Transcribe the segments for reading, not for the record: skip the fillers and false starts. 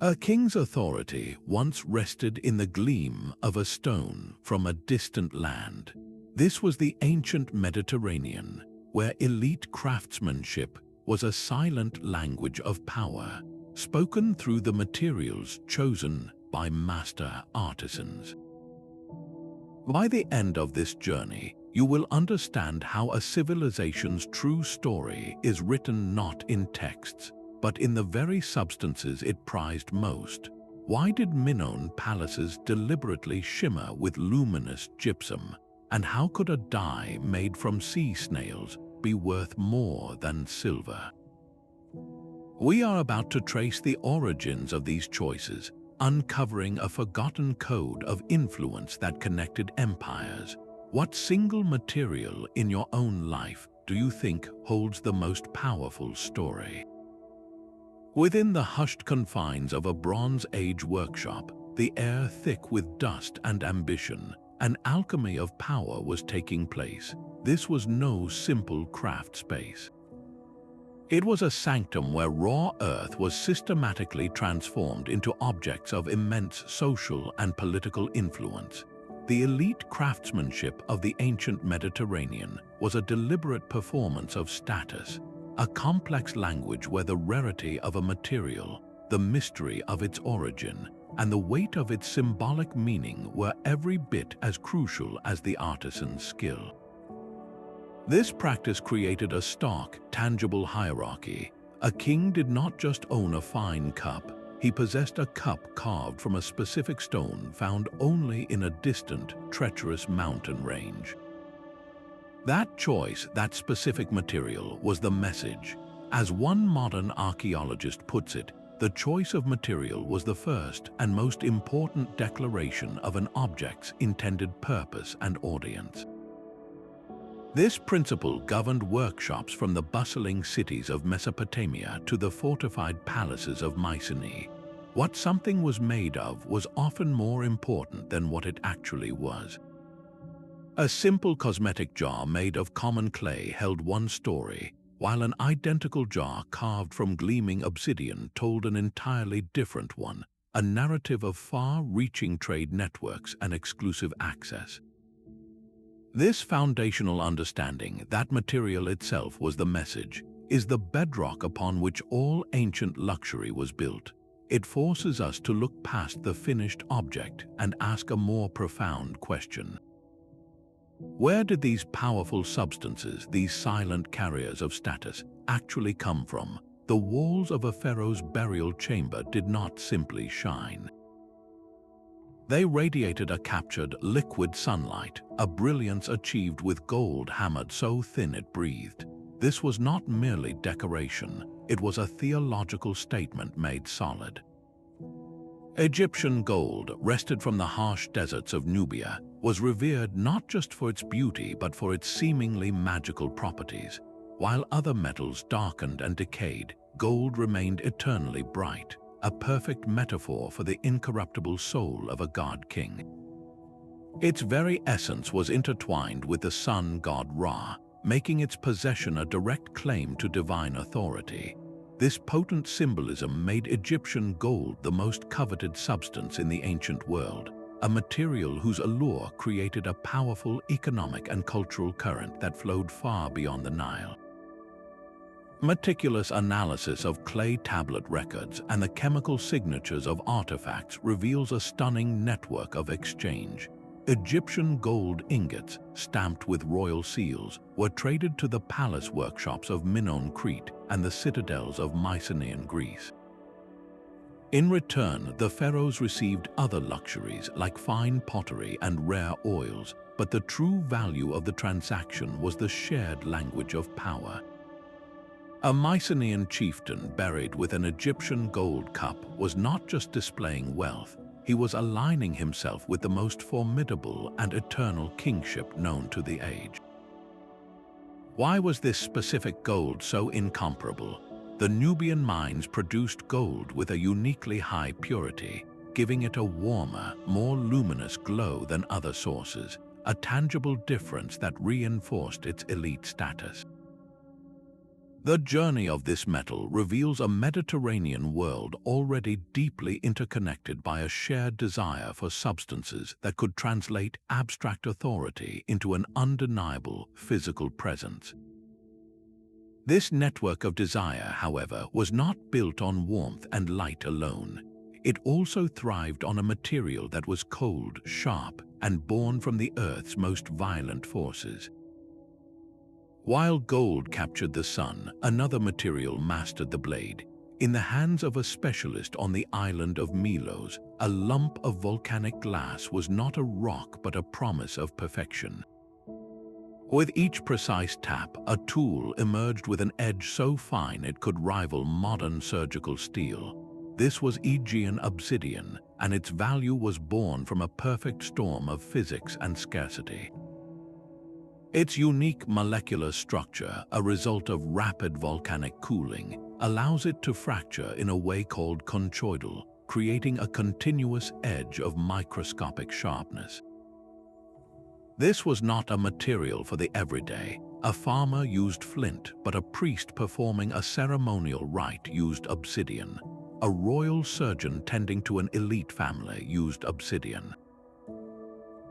A king's authority once rested in the gleam of a stone from a distant land. This was the ancient Mediterranean, where elite craftsmanship was a silent language of power, spoken through the materials chosen by master artisans. By the end of this journey, you will understand how a civilization's true story is written not in texts, but in the very substances it prized most. Why did Minoan palaces deliberately shimmer with luminous gypsum? And how could a dye made from sea snails be worth more than silver? We are about to trace the origins of these choices, uncovering a forgotten code of influence that connected empires. What single material in your own life do you think holds the most powerful story? Within the hushed confines of a Bronze Age workshop, the air thick with dust and ambition, an alchemy of power was taking place. This was no simple craft space. It was a sanctum where raw earth was systematically transformed into objects of immense social and political influence. The elite craftsmanship of the ancient Mediterranean was a deliberate performance of status, a complex language where the rarity of a material, the mystery of its origin, and the weight of its symbolic meaning were every bit as crucial as the artisan's skill. This practice created a stark, tangible hierarchy. A king did not just own a fine cup, he possessed a cup carved from a specific stone found only in a distant, treacherous mountain range. That choice, that specific material, was the message. As one modern archaeologist puts it, the choice of material was the first and most important declaration of an object's intended purpose and audience. This principle governed workshops from the bustling cities of Mesopotamia to the fortified palaces of Mycenae. What something was made of was often more important than what it actually was. A simple cosmetic jar made of common clay held one story, while an identical jar carved from gleaming obsidian told an entirely different one, a narrative of far-reaching trade networks and exclusive access. This foundational understanding, that material itself was the message, is the bedrock upon which all ancient luxury was built. It forces us to look past the finished object and ask a more profound question. Where did these powerful substances, these silent carriers of status, actually come from? The walls of a pharaoh's burial chamber did not simply shine. They radiated a captured, liquid sunlight, a brilliance achieved with gold hammered so thin it breathed. This was not merely decoration, it was a theological statement made solid. Egyptian gold, wrested from the harsh deserts of Nubia, was revered not just for its beauty but for its seemingly magical properties. While other metals darkened and decayed, gold remained eternally bright, a perfect metaphor for the incorruptible soul of a god-king. Its very essence was intertwined with the sun god Ra, making its possession a direct claim to divine authority. This potent symbolism made Egyptian gold the most coveted substance in the ancient world, a material whose allure created a powerful economic and cultural current that flowed far beyond the Nile. Meticulous analysis of clay tablet records and the chemical signatures of artifacts reveals a stunning network of exchange. Egyptian gold ingots, stamped with royal seals, were traded to the palace workshops of Minoan Crete and the citadels of Mycenaean Greece. In return, the pharaohs received other luxuries like fine pottery and rare oils, but the true value of the transaction was the shared language of power. A Mycenaean chieftain buried with an Egyptian gold cup was not just displaying wealth, he was aligning himself with the most formidable and eternal kingship known to the age. Why was this specific gold so incomparable? The Nubian mines produced gold with a uniquely high purity, giving it a warmer, more luminous glow than other sources, a tangible difference that reinforced its elite status. The journey of this metal reveals a Mediterranean world already deeply interconnected by a shared desire for substances that could translate abstract authority into an undeniable physical presence. This network of desire, however, was not built on warmth and light alone. It also thrived on a material that was cold, sharp, and born from the Earth's most violent forces. While gold captured the sun, another material mastered the blade. In the hands of a specialist on the island of Milos, a lump of volcanic glass was not a rock but a promise of perfection. With each precise tap, a tool emerged with an edge so fine it could rival modern surgical steel. This was Aegean obsidian, and its value was born from a perfect storm of physics and scarcity. Its unique molecular structure, a result of rapid volcanic cooling, allows it to fracture in a way called conchoidal, creating a continuous edge of microscopic sharpness. This was not a material for the everyday. A farmer used flint, but a priest performing a ceremonial rite used obsidian. A royal surgeon tending to an elite family used obsidian.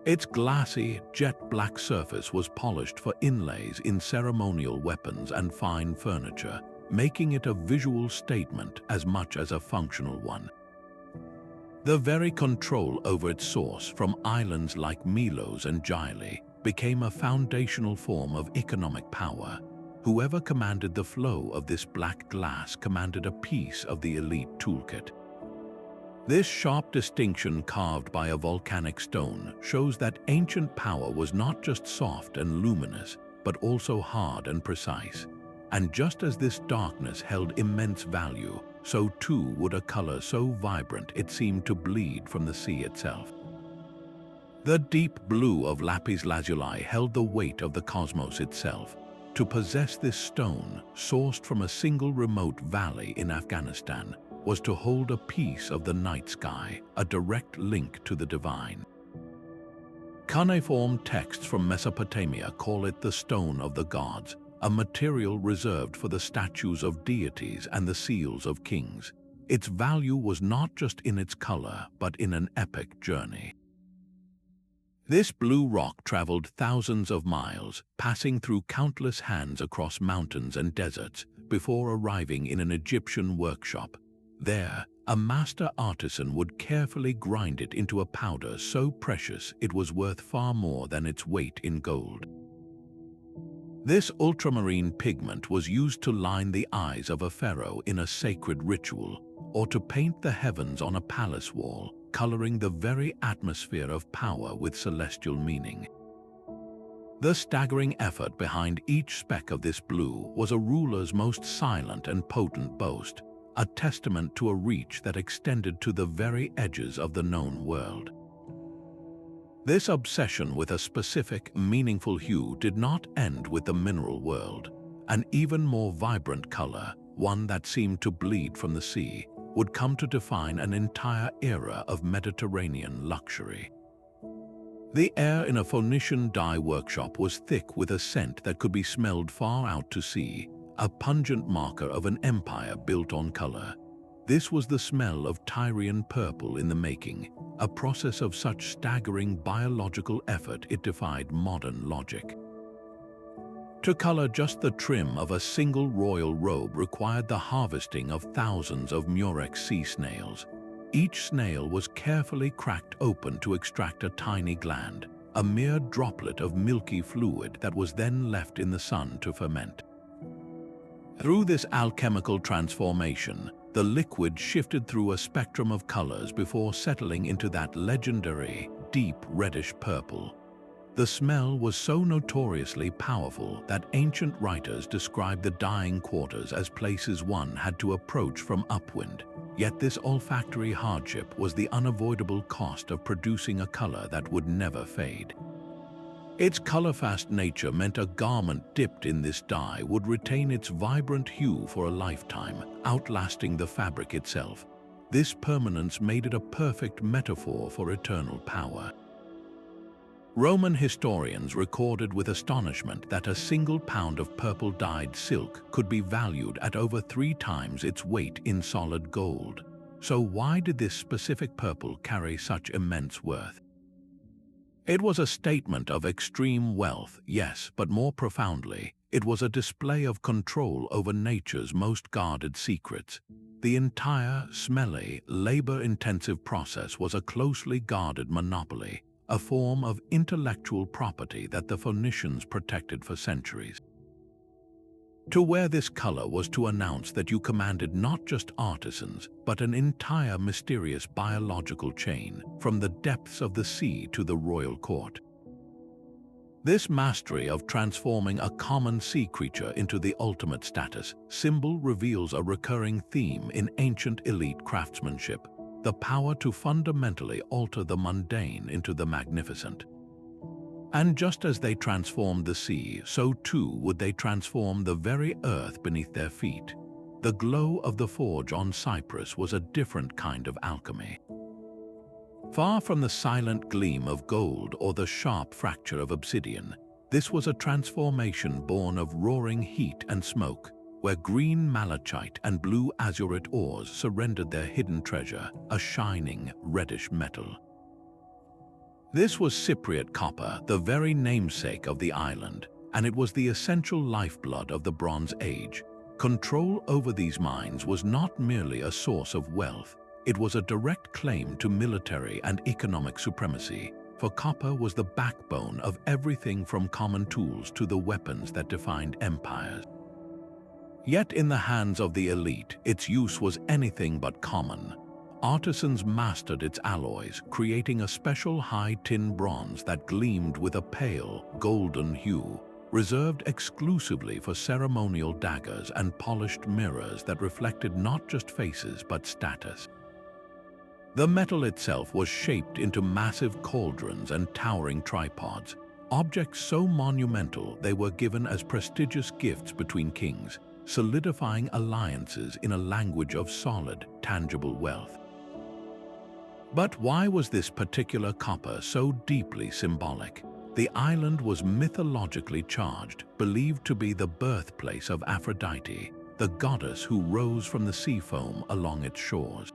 Its glassy, jet-black surface was polished for inlays in ceremonial weapons and fine furniture, making it a visual statement as much as a functional one. The very control over its source from islands like Milos and Gili became a foundational form of economic power. Whoever commanded the flow of this black glass commanded a piece of the elite toolkit. This sharp distinction carved by a volcanic stone shows that ancient power was not just soft and luminous, but also hard and precise. And just as this darkness held immense value, so too would a color so vibrant it seemed to bleed from the sea itself. The deep blue of Lapis Lazuli held the weight of the cosmos itself. To possess this stone, sourced from a single remote valley in Afghanistan, was to hold a piece of the night sky, a direct link to the divine. Cuneiform texts from Mesopotamia call it the stone of the gods, a material reserved for the statues of deities and the seals of kings. Its value was not just in its color, but in an epic journey. This blue rock traveled thousands of miles, passing through countless hands across mountains and deserts, before arriving in an Egyptian workshop. There, a master artisan would carefully grind it into a powder so precious it was worth far more than its weight in gold. This ultramarine pigment was used to line the eyes of a pharaoh in a sacred ritual, or to paint the heavens on a palace wall, coloring the very atmosphere of power with celestial meaning. The staggering effort behind each speck of this blue was a ruler's most silent and potent boast, a testament to a reach that extended to the very edges of the known world. This obsession with a specific, meaningful hue did not end with the mineral world. An even more vibrant color, one that seemed to bleed from the sea, would come to define an entire era of Mediterranean luxury. The air in a Phoenician dye workshop was thick with a scent that could be smelled far out to sea, a pungent marker of an empire built on color. This was the smell of Tyrian purple in the making, a process of such staggering biological effort it defied modern logic. To color just the trim of a single royal robe required the harvesting of thousands of murex sea snails. Each snail was carefully cracked open to extract a tiny gland, a mere droplet of milky fluid that was then left in the sun to ferment. Through this alchemical transformation, the liquid shifted through a spectrum of colors before settling into that legendary, deep reddish purple. The smell was so notoriously powerful that ancient writers described the dyeing quarters as places one had to approach from upwind. Yet this olfactory hardship was the unavoidable cost of producing a color that would never fade. Its color-fast nature meant a garment dipped in this dye would retain its vibrant hue for a lifetime, outlasting the fabric itself. This permanence made it a perfect metaphor for eternal power. Roman historians recorded with astonishment that a single pound of purple-dyed silk could be valued at over 3 times its weight in solid gold. So why did this specific purple carry such immense worth? It was a statement of extreme wealth, yes, but more profoundly, it was a display of control over nature's most guarded secrets. The entire, smelly, labor-intensive process was a closely guarded monopoly, a form of intellectual property that the Phoenicians protected for centuries. To wear this color was to announce that you commanded not just artisans, but an entire mysterious biological chain, from the depths of the sea to the royal court. This mastery of transforming a common sea creature into the ultimate status symbol reveals a recurring theme in ancient elite craftsmanship: the power to fundamentally alter the mundane into the magnificent. And just as they transformed the sea, so too would they transform the very earth beneath their feet. The glow of the forge on Cyprus was a different kind of alchemy. Far from the silent gleam of gold or the sharp fracture of obsidian, this was a transformation born of roaring heat and smoke, where green malachite and blue azurite ores surrendered their hidden treasure, a shining, reddish metal. This was Cypriot copper, the very namesake of the island, and it was the essential lifeblood of the Bronze Age. Control over these mines was not merely a source of wealth, it was a direct claim to military and economic supremacy, for copper was the backbone of everything from common tools to the weapons that defined empires. Yet in the hands of the elite, its use was anything but common. Artisans mastered its alloys, creating a special high tin bronze that gleamed with a pale, golden hue, reserved exclusively for ceremonial daggers and polished mirrors that reflected not just faces but status. The metal itself was shaped into massive cauldrons and towering tripods, objects so monumental they were given as prestigious gifts between kings, solidifying alliances in a language of solid, tangible wealth. But why was this particular copper so deeply symbolic? The island was mythologically charged, believed to be the birthplace of Aphrodite, the goddess who rose from the sea foam along its shores.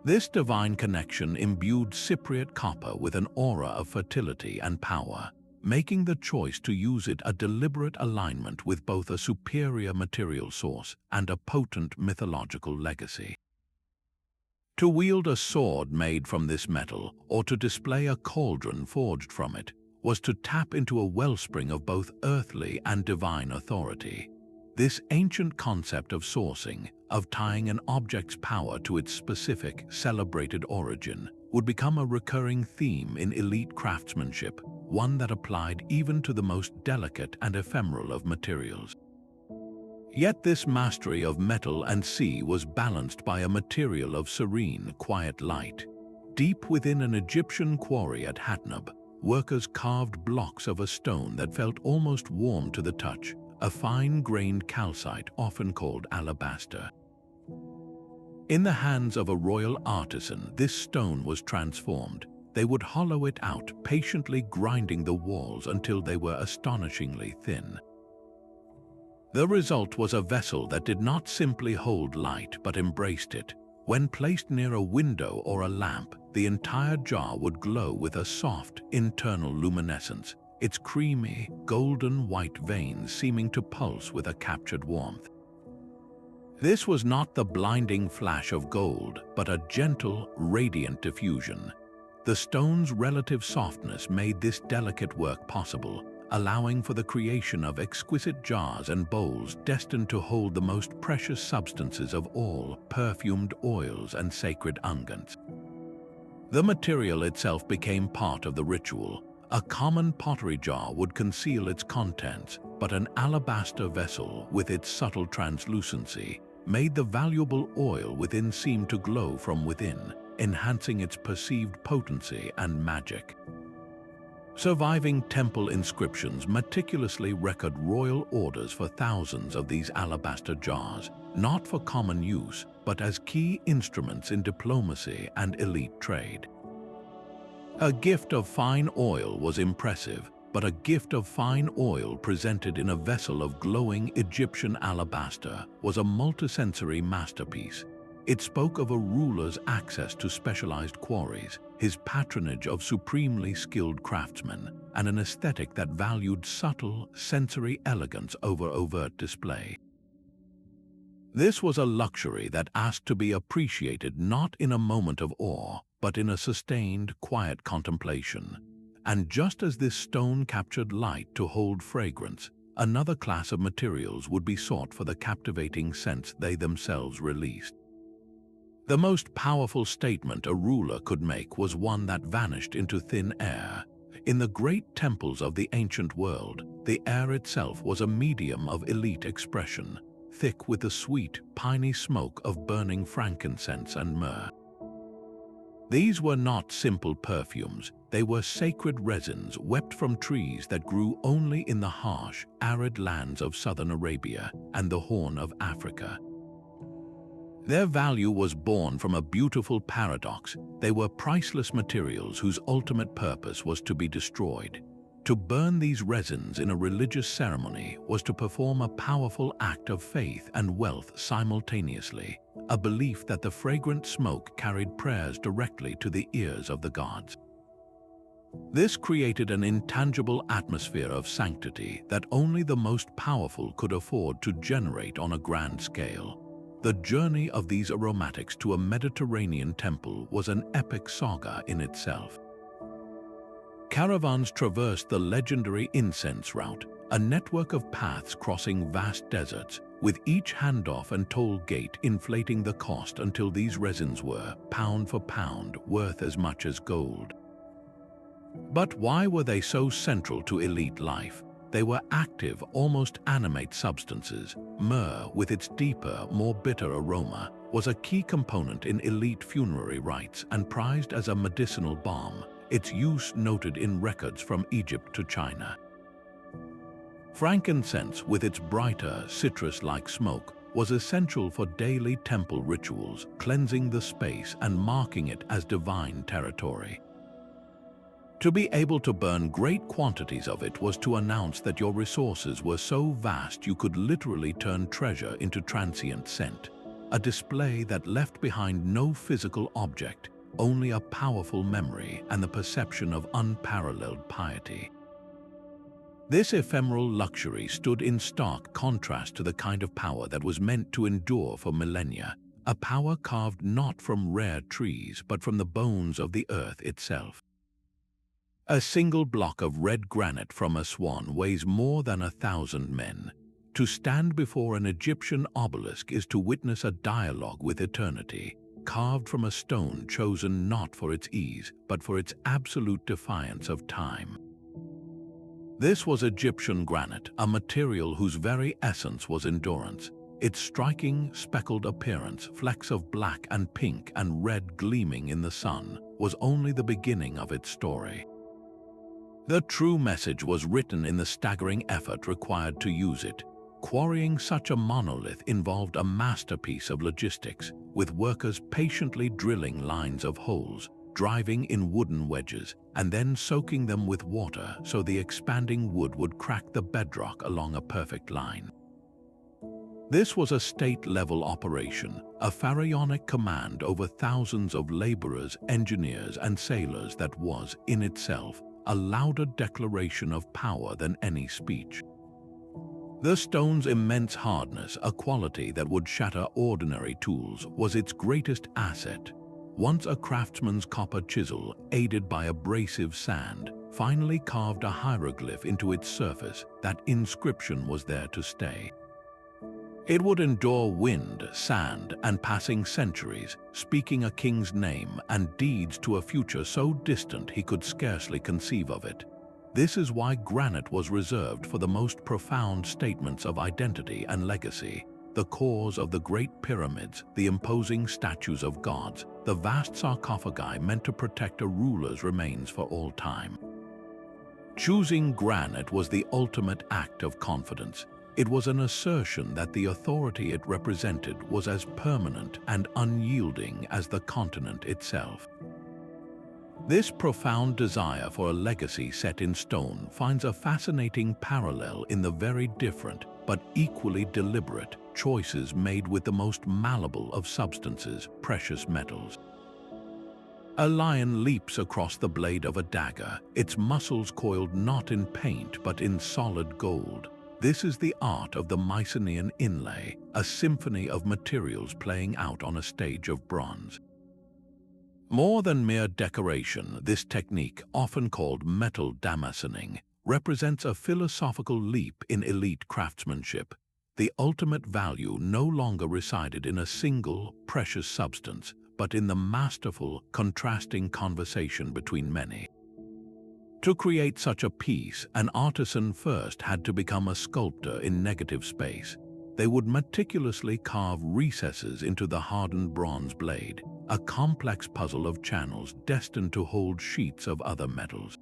This divine connection imbued Cypriot copper with an aura of fertility and power, making the choice to use it a deliberate alignment with both a superior material source and a potent mythological legacy. To wield a sword made from this metal, or to display a cauldron forged from it, was to tap into a wellspring of both earthly and divine authority. This ancient concept of sourcing, of tying an object's power to its specific, celebrated origin, would become a recurring theme in elite craftsmanship, one that applied even to the most delicate and ephemeral of materials. Yet this mastery of metal and sea was balanced by a material of serene, quiet light. Deep within an Egyptian quarry at Hatnub, workers carved blocks of a stone that felt almost warm to the touch, a fine-grained calcite often called alabaster. In the hands of a royal artisan, this stone was transformed. They would hollow it out, patiently grinding the walls until they were astonishingly thin. The result was a vessel that did not simply hold light but embraced it. When placed near a window or a lamp, the entire jar would glow with a soft, internal luminescence, its creamy, golden white veins seeming to pulse with a captured warmth. This was not the blinding flash of gold, but a gentle, radiant diffusion. The stone's relative softness made this delicate work possible, allowing for the creation of exquisite jars and bowls destined to hold the most precious substances of all, perfumed oils and sacred unguents. The material itself became part of the ritual. A common pottery jar would conceal its contents, but an alabaster vessel, with its subtle translucency, made the valuable oil within seem to glow from within, enhancing its perceived potency and magic. Surviving temple inscriptions meticulously record royal orders for thousands of these alabaster jars, not for common use, but as key instruments in diplomacy and elite trade. A gift of fine oil was impressive, but a gift of fine oil presented in a vessel of glowing Egyptian alabaster was a multisensory masterpiece. It spoke of a ruler's access to specialized quarries, his patronage of supremely skilled craftsmen, and an aesthetic that valued subtle, sensory elegance over overt display. This was a luxury that asked to be appreciated not in a moment of awe, but in a sustained, quiet contemplation. And just as this stone captured light to hold fragrance, another class of materials would be sought for the captivating scents they themselves released. The most powerful statement a ruler could make was one that vanished into thin air. In the great temples of the ancient world, the air itself was a medium of elite expression, thick with the sweet, piney smoke of burning frankincense and myrrh. These were not simple perfumes, they were sacred resins wept from trees that grew only in the harsh, arid lands of southern Arabia and the Horn of Africa. Their value was born from a beautiful paradox. They were priceless materials whose ultimate purpose was to be destroyed. To burn these resins in a religious ceremony was to perform a powerful act of faith and wealth simultaneously, a belief that the fragrant smoke carried prayers directly to the ears of the gods. This created an intangible atmosphere of sanctity that only the most powerful could afford to generate on a grand scale. The journey of these aromatics to a Mediterranean temple was an epic saga in itself. Caravans traversed the legendary incense route, a network of paths crossing vast deserts, with each handoff and toll gate inflating the cost until these resins were, pound for pound, worth as much as gold. But why were they so central to elite life? They were active, almost animate substances. Myrrh, with its deeper, more bitter aroma, was a key component in elite funerary rites and prized as a medicinal balm, its use noted in records from Egypt to China. Frankincense, with its brighter, citrus-like smoke, was essential for daily temple rituals, cleansing the space and marking it as divine territory. To be able to burn great quantities of it was to announce that your resources were so vast you could literally turn treasure into transient scent, a display that left behind no physical object, only a powerful memory and the perception of unparalleled piety. This ephemeral luxury stood in stark contrast to the kind of power that was meant to endure for millennia, a power carved not from rare trees but from the bones of the earth itself. A single block of red granite from Aswan weighs more than 1,000 men. To stand before an Egyptian obelisk is to witness a dialogue with eternity, carved from a stone chosen not for its ease, but for its absolute defiance of time. This was Egyptian granite, a material whose very essence was endurance. Its striking, speckled appearance, flecks of black and pink and red gleaming in the sun, was only the beginning of its story. The true message was written in the staggering effort required to use it. Quarrying such a monolith involved a masterpiece of logistics, with workers patiently drilling lines of holes, driving in wooden wedges, and then soaking them with water so the expanding wood would crack the bedrock along a perfect line. This was a state-level operation, a pharaonic command over thousands of laborers, engineers, and sailors that was, in itself, a louder declaration of power than any speech. The stone's immense hardness, a quality that would shatter ordinary tools, was its greatest asset. Once a craftsman's copper chisel, aided by abrasive sand, finally carved a hieroglyph into its surface, that inscription was there to stay. It would endure wind, sand, and passing centuries, speaking a king's name and deeds to a future so distant he could scarcely conceive of it. This is why granite was reserved for the most profound statements of identity and legacy. The cores of the great pyramids, the imposing statues of gods, the vast sarcophagi meant to protect a ruler's remains for all time. Choosing granite was the ultimate act of confidence. It was an assertion that the authority it represented was as permanent and unyielding as the continent itself. This profound desire for a legacy set in stone finds a fascinating parallel in the very different but equally deliberate choices made with the most malleable of substances, precious metals. A lion leaps across the blade of a dagger, its muscles coiled not in paint but in solid gold. This is the art of the Mycenaean inlay, a symphony of materials playing out on a stage of bronze. More than mere decoration, this technique, often called metal damascening, represents a philosophical leap in elite craftsmanship. The ultimate value no longer resided in a single, precious substance, but in the masterful, contrasting conversation between many. To create such a piece, an artisan first had to become a sculptor in negative space. They would meticulously carve recesses into the hardened bronze blade, a complex puzzle of channels destined to hold sheets of other metals.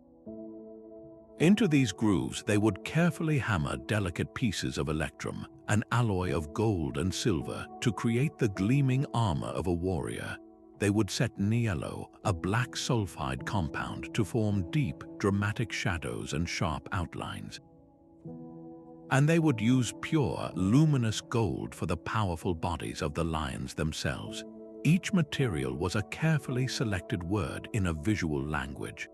Into these grooves they would carefully hammer delicate pieces of electrum, an alloy of gold and silver, to create the gleaming armor of a warrior. They would set niello, a black sulfide compound, to form deep, dramatic shadows and sharp outlines. And they would use pure, luminous gold for the powerful bodies of the lions themselves. Each material was a carefully selected word in a visual language.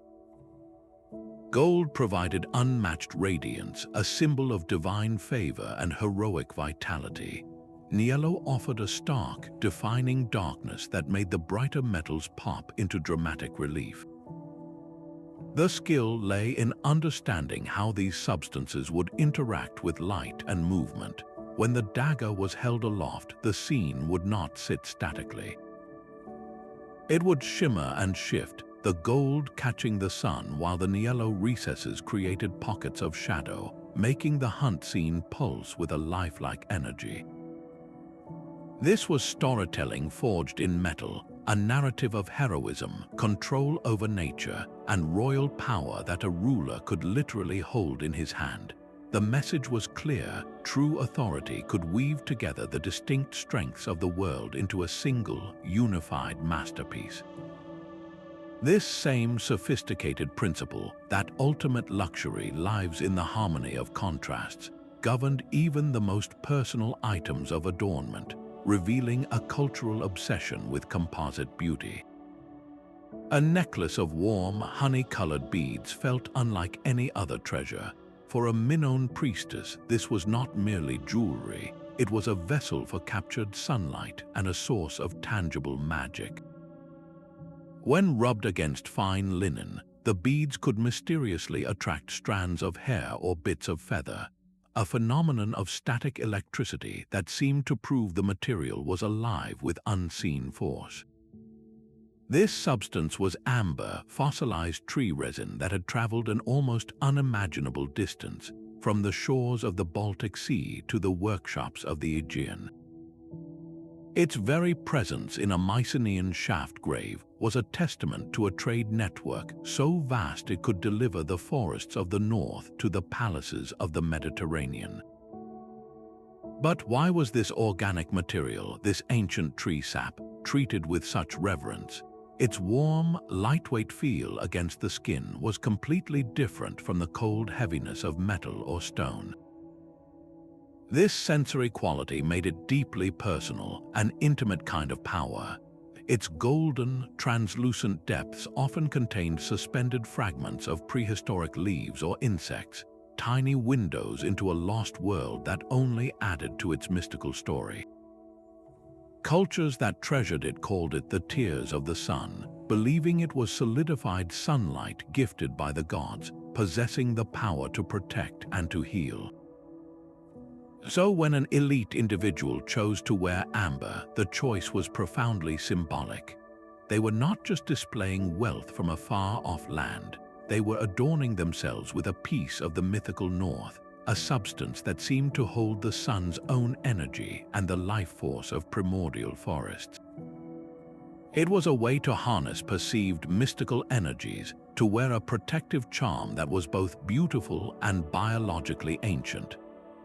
Gold provided unmatched radiance, a symbol of divine favor and heroic vitality. Niello offered a stark, defining darkness that made the brighter metals pop into dramatic relief. The skill lay in understanding how these substances would interact with light and movement. When the dagger was held aloft, the scene would not sit statically. It would shimmer and shift, the gold catching the sun while the niello recesses created pockets of shadow, making the hunt scene pulse with a lifelike energy. This was storytelling forged in metal, a narrative of heroism, control over nature, and royal power that a ruler could literally hold in his hand. The message was clear: true authority could weave together the distinct strengths of the world into a single, unified masterpiece. This same sophisticated principle, that ultimate luxury lies in the harmony of contrasts, governed even the most personal items of adornment, revealing a cultural obsession with composite beauty. A necklace of warm, honey-colored beads felt unlike any other treasure. For a Minoan priestess, this was not merely jewelry, it was a vessel for captured sunlight and a source of tangible magic. When rubbed against fine linen, the beads could mysteriously attract strands of hair or bits of feather, a phenomenon of static electricity that seemed to prove the material was alive with unseen force. This substance was amber, fossilized tree resin that had traveled an almost unimaginable distance, from the shores of the Baltic Sea to the workshops of the Aegean. Its very presence in a Mycenaean shaft grave was a testament to a trade network so vast it could deliver the forests of the north to the palaces of the Mediterranean. But why was this organic material, this ancient tree sap, treated with such reverence? Its warm, lightweight feel against the skin was completely different from the cold heaviness of metal or stone. This sensory quality made it deeply personal, an intimate kind of power. Its golden, translucent depths often contained suspended fragments of prehistoric leaves or insects, tiny windows into a lost world that only added to its mystical story. Cultures that treasured it called it the tears of the sun, believing it was solidified sunlight gifted by the gods, possessing the power to protect and to heal. So when an elite individual chose to wear amber, the choice was profoundly symbolic. They were not just displaying wealth from a far-off land, they were adorning themselves with a piece of the mythical north, a substance that seemed to hold the sun's own energy and the life force of primordial forests. It was a way to harness perceived mystical energies, to wear a protective charm that was both beautiful and biologically ancient.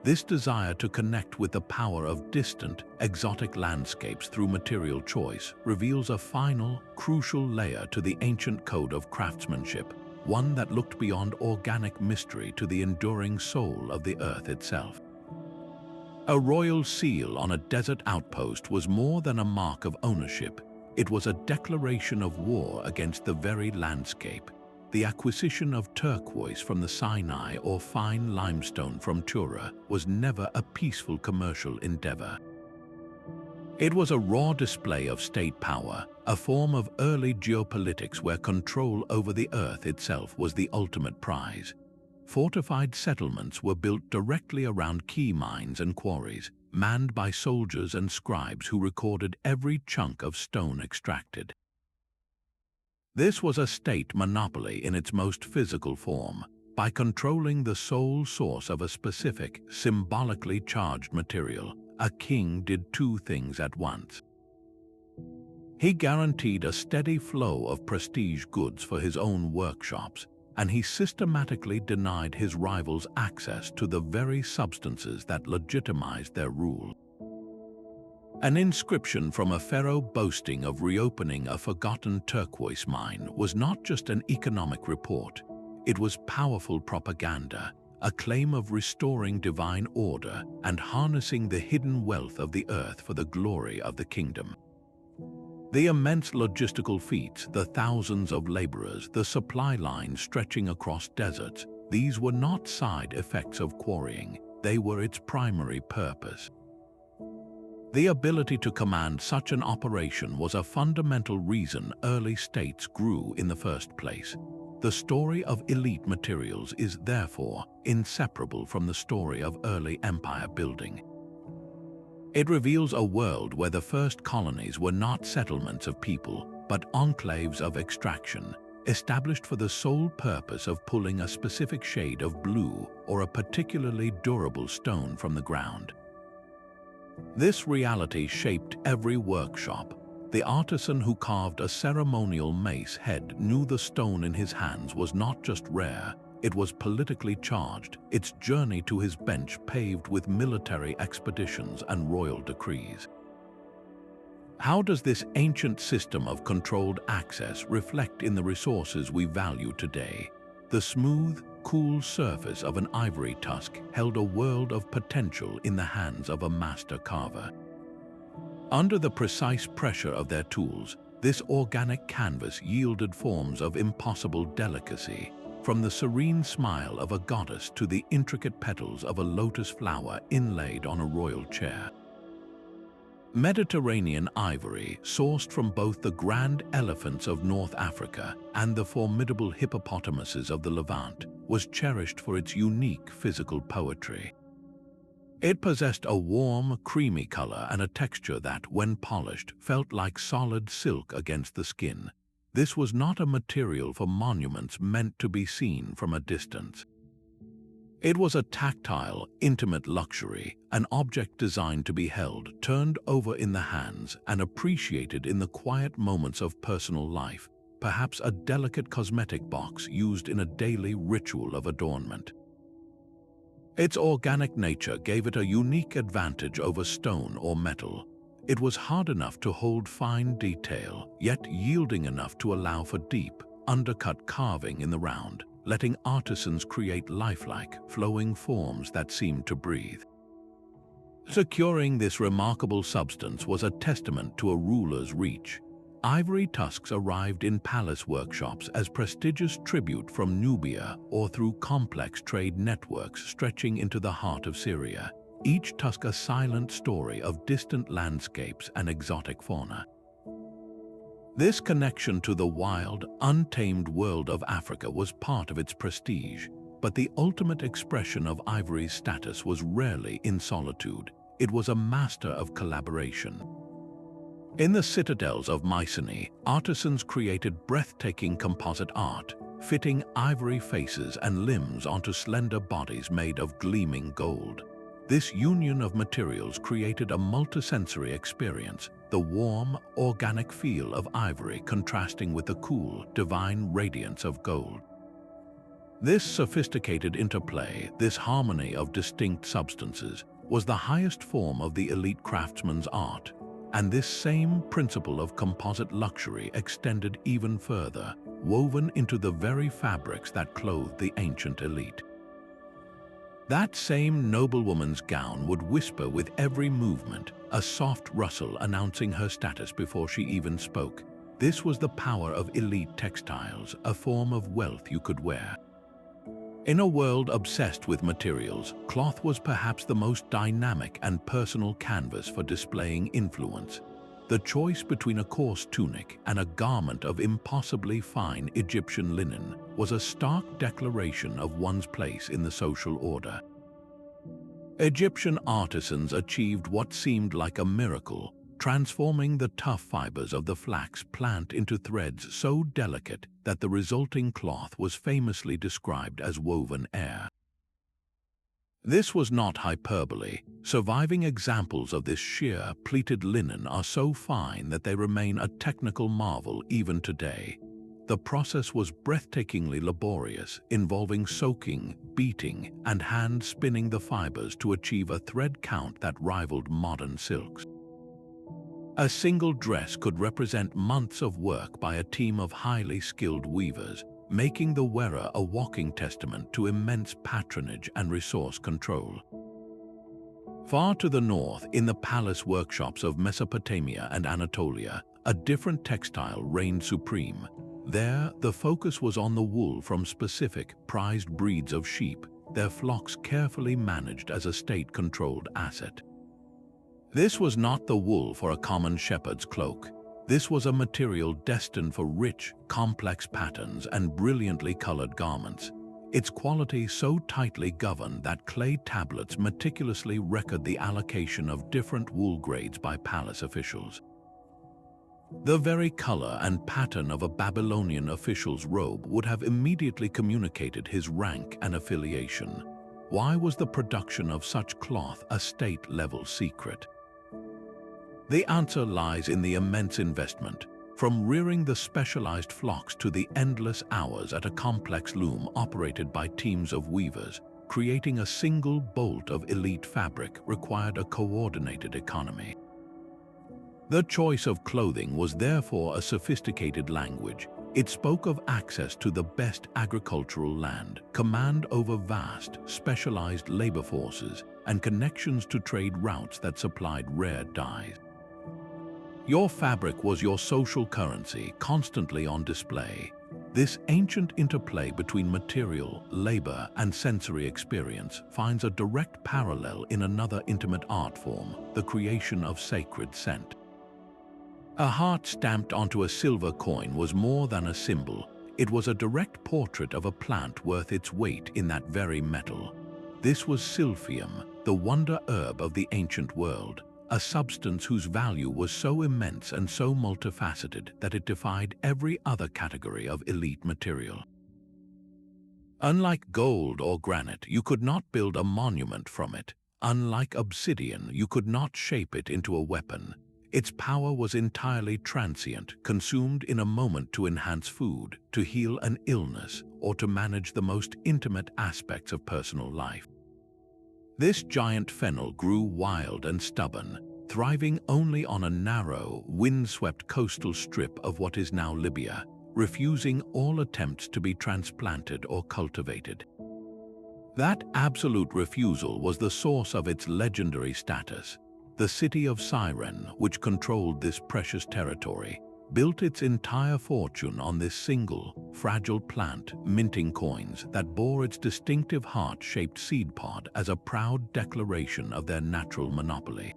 This desire to connect with the power of distant, exotic landscapes through material choice reveals a final, crucial layer to the ancient code of craftsmanship, one that looked beyond organic mystery to the enduring soul of the earth itself. A royal seal on a desert outpost was more than a mark of ownership. It was a declaration of war against the very landscape. The acquisition of turquoise from the Sinai or fine limestone from Tura was never a peaceful commercial endeavor. It was a raw display of state power, a form of early geopolitics where control over the earth itself was the ultimate prize. Fortified settlements were built directly around key mines and quarries, manned by soldiers and scribes who recorded every chunk of stone extracted. This was a state monopoly in its most physical form. By controlling the sole source of a specific, symbolically charged material, a king did two things at once. He guaranteed a steady flow of prestige goods for his own workshops, and he systematically denied his rivals access to the very substances that legitimized their rule. An inscription from a pharaoh boasting of reopening a forgotten turquoise mine was not just an economic report. It was powerful propaganda, a claim of restoring divine order and harnessing the hidden wealth of the earth for the glory of the kingdom. The immense logistical feats, the thousands of laborers, the supply lines stretching across deserts, these were not side effects of quarrying. They were its primary purpose. The ability to command such an operation was a fundamental reason early states grew in the first place. The story of elite materials is therefore inseparable from the story of early empire building. It reveals a world where the first colonies were not settlements of people, but enclaves of extraction, established for the sole purpose of pulling a specific shade of blue or a particularly durable stone from the ground. This reality shaped every workshop. The artisan who carved a ceremonial mace head knew the stone in his hands was not just rare, it was politically charged, its journey to his bench paved with military expeditions and royal decrees. How does this ancient system of controlled access reflect in the resources we value today? The smooth, cool surface of an ivory tusk held a world of potential in the hands of a master carver. Under the precise pressure of their tools, this organic canvas yielded forms of impossible delicacy, from the serene smile of a goddess to the intricate petals of a lotus flower inlaid on a royal chair. Mediterranean ivory, sourced from both the grand elephants of North Africa and the formidable hippopotamuses of the Levant, was cherished for its unique physical poetry. It possessed a warm, creamy color and a texture that, when polished, felt like solid silk against the skin. This was not a material for monuments meant to be seen from a distance. It was a tactile, intimate luxury, an object designed to be held, turned over in the hands, and appreciated in the quiet moments of personal life, perhaps a delicate cosmetic box used in a daily ritual of adornment. Its organic nature gave it a unique advantage over stone or metal. It was hard enough to hold fine detail, yet yielding enough to allow for deep, undercut carving in the round, letting artisans create lifelike, flowing forms that seemed to breathe. Securing this remarkable substance was a testament to a ruler's reach. Ivory tusks arrived in palace workshops as prestigious tribute from Nubia or through complex trade networks stretching into the heart of Syria, each tusk a silent story of distant landscapes and exotic fauna. This connection to the wild, untamed world of Africa was part of its prestige, but the ultimate expression of ivory's status was rarely in solitude. It was a master of collaboration. In the citadels of Mycenae, artisans created breathtaking composite art, fitting ivory faces and limbs onto slender bodies made of gleaming gold. This union of materials created a multisensory experience, the warm, organic feel of ivory contrasting with the cool, divine radiance of gold. This sophisticated interplay, this harmony of distinct substances, was the highest form of the elite craftsman's art, and this same principle of composite luxury extended even further, woven into the very fabrics that clothed the ancient elite. That same noblewoman's gown would whisper with every movement, a soft rustle announcing her status before she even spoke. This was the power of elite textiles, a form of wealth you could wear. In a world obsessed with materials, cloth was perhaps the most dynamic and personal canvas for displaying influence. The choice between a coarse tunic and a garment of impossibly fine Egyptian linen was a stark declaration of one's place in the social order. Egyptian artisans achieved what seemed like a miracle, transforming the tough fibers of the flax plant into threads so delicate that the resulting cloth was famously described as woven air. This was not hyperbole. Surviving examples of this sheer, pleated linen are so fine that they remain a technical marvel even today. The process was breathtakingly laborious, involving soaking, beating, and hand-spinning the fibers to achieve a thread count that rivaled modern silks. A single dress could represent months of work by a team of highly skilled weavers, making the wearer a walking testament to immense patronage and resource control. Far to the north, in the palace workshops of Mesopotamia and Anatolia, a different textile reigned supreme. There, the focus was on the wool from specific, prized breeds of sheep, their flocks carefully managed as a state-controlled asset. This was not the wool for a common shepherd's cloak. This was a material destined for rich, complex patterns and brilliantly colored garments. Its quality so tightly governed that clay tablets meticulously record the allocation of different wool grades by palace officials. The very color and pattern of a Babylonian official's robe would have immediately communicated his rank and affiliation. Why was the production of such cloth a state-level secret? The answer lies in the immense investment. From rearing the specialized flocks to the endless hours at a complex loom operated by teams of weavers, creating a single bolt of elite fabric required a coordinated economy. The choice of clothing was therefore a sophisticated language. It spoke of access to the best agricultural land, command over vast, specialized labor forces, and connections to trade routes that supplied rare dyes. Your fabric was your social currency, constantly on display. This ancient interplay between material, labor, and sensory experience finds a direct parallel in another intimate art form, the creation of sacred scent. A heart stamped onto a silver coin was more than a symbol. It was a direct portrait of a plant worth its weight in that very metal. This was silphium, the wonder herb of the ancient world, a substance whose value was so immense and so multifaceted that it defied every other category of elite material. Unlike gold or granite, you could not build a monument from it. Unlike obsidian, you could not shape it into a weapon. Its power was entirely transient, consumed in a moment to enhance food, to heal an illness, or to manage the most intimate aspects of personal life. This giant fennel grew wild and stubborn, thriving only on a narrow, wind-swept coastal strip of what is now Libya, refusing all attempts to be transplanted or cultivated. That absolute refusal was the source of its legendary status. The city of Cyrene, which controlled this precious territory, built its entire fortune on this single, fragile plant, minting coins that bore its distinctive heart-shaped seed pod as a proud declaration of their natural monopoly.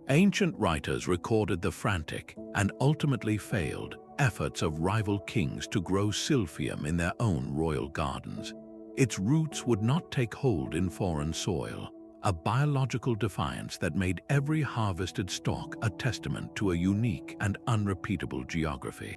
Ancient writers recorded the frantic, and ultimately failed, efforts of rival kings to grow silphium in their own royal gardens. Its roots would not take hold in foreign soil, a biological defiance that made every harvested stalk a testament to a unique and unrepeatable geography.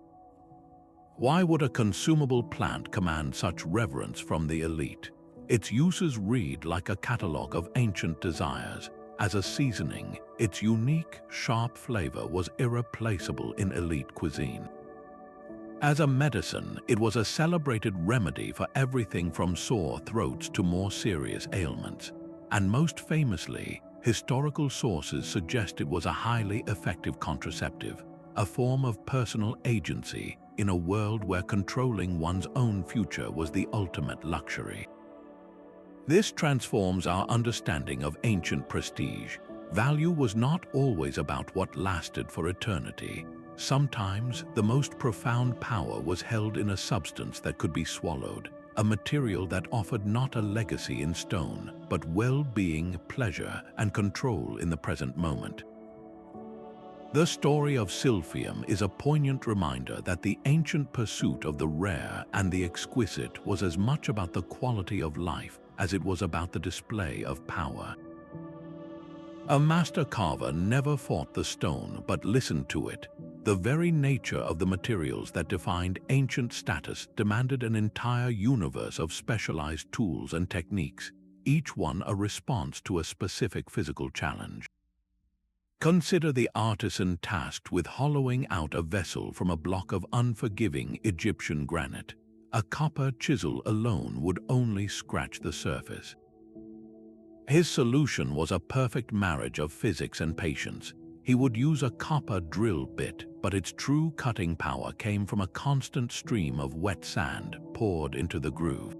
Why would a consumable plant command such reverence from the elite? Its uses read like a catalogue of ancient desires. As a seasoning, its unique, sharp flavor was irreplaceable in elite cuisine. As a medicine, it was a celebrated remedy for everything from sore throats to more serious ailments. And most famously, historical sources suggest it was a highly effective contraceptive, a form of personal agency in a world where controlling one's own future was the ultimate luxury. This transforms our understanding of ancient prestige. Value was not always about what lasted for eternity. Sometimes, the most profound power was held in a substance that could be swallowed, a material that offered not a legacy in stone, but well-being, pleasure, and control in the present moment. The story of Silphium is a poignant reminder that the ancient pursuit of the rare and the exquisite was as much about the quality of life as it was about the display of power. A master carver never fought the stone but listened to it. The very nature of the materials that defined ancient status demanded an entire universe of specialized tools and techniques, each one a response to a specific physical challenge. Consider the artisan tasked with hollowing out a vessel from a block of unforgiving Egyptian granite. A copper chisel alone would only scratch the surface. His solution was a perfect marriage of physics and patience. He would use a copper drill bit, but its true cutting power came from a constant stream of wet sand poured into the groove.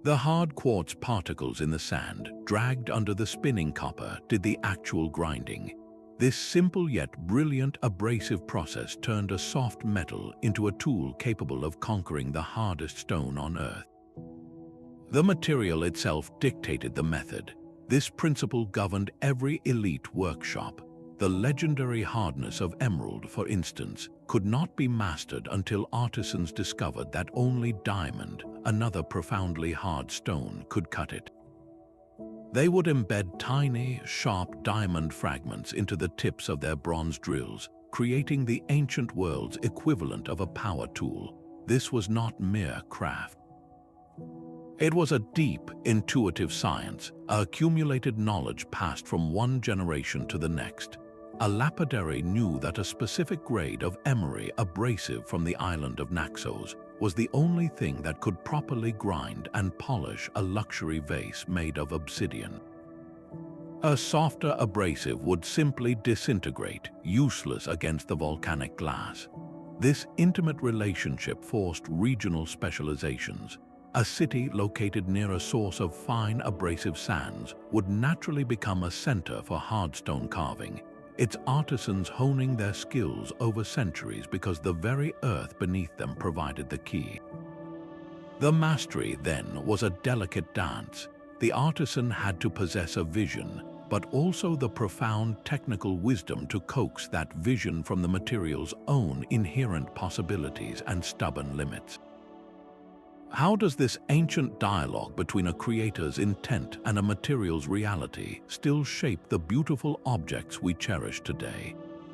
The hard quartz particles in the sand, dragged under the spinning copper, did the actual grinding. This simple yet brilliant abrasive process turned a soft metal into a tool capable of conquering the hardest stone on Earth. The material itself dictated the method. This principle governed every elite workshop. The legendary hardness of emerald, for instance, could not be mastered until artisans discovered that only diamond, another profoundly hard stone, could cut it. They would embed tiny, sharp diamond fragments into the tips of their bronze drills, creating the ancient world's equivalent of a power tool. This was not mere craft. It was a deep, intuitive science, accumulated knowledge passed from one generation to the next. A lapidary knew that a specific grade of emery abrasive from the island of Naxos was the only thing that could properly grind and polish a luxury vase made of obsidian. A softer abrasive would simply disintegrate, useless against the volcanic glass. This intimate relationship forced regional specializations. A city located near a source of fine abrasive sands would naturally become a center for hardstone carving, its artisans honing their skills over centuries because the very earth beneath them provided the key. The mastery, then, was a delicate dance. The artisan had to possess a vision, but also the profound technical wisdom to coax that vision from the material's own inherent possibilities and stubborn limits. How does this ancient dialogue between a creator's intent and a material's reality still shape the beautiful objects we cherish today?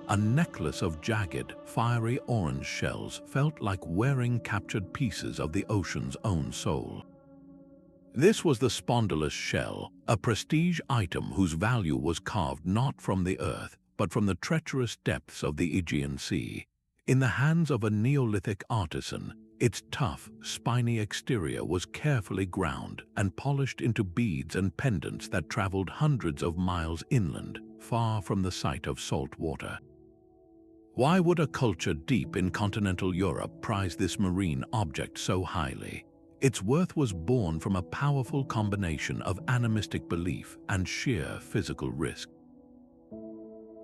A necklace of jagged, fiery orange shells felt like wearing captured pieces of the ocean's own soul. This was the spondylus shell, a prestige item whose value was carved not from the earth, but from the treacherous depths of the Aegean Sea. In the hands of a Neolithic artisan, its tough, spiny exterior was carefully ground and polished into beads and pendants that traveled hundreds of miles inland, far from the sight of salt water. Why would a culture deep in continental Europe prize this marine object so highly? Its worth was born from a powerful combination of animistic belief and sheer physical risk.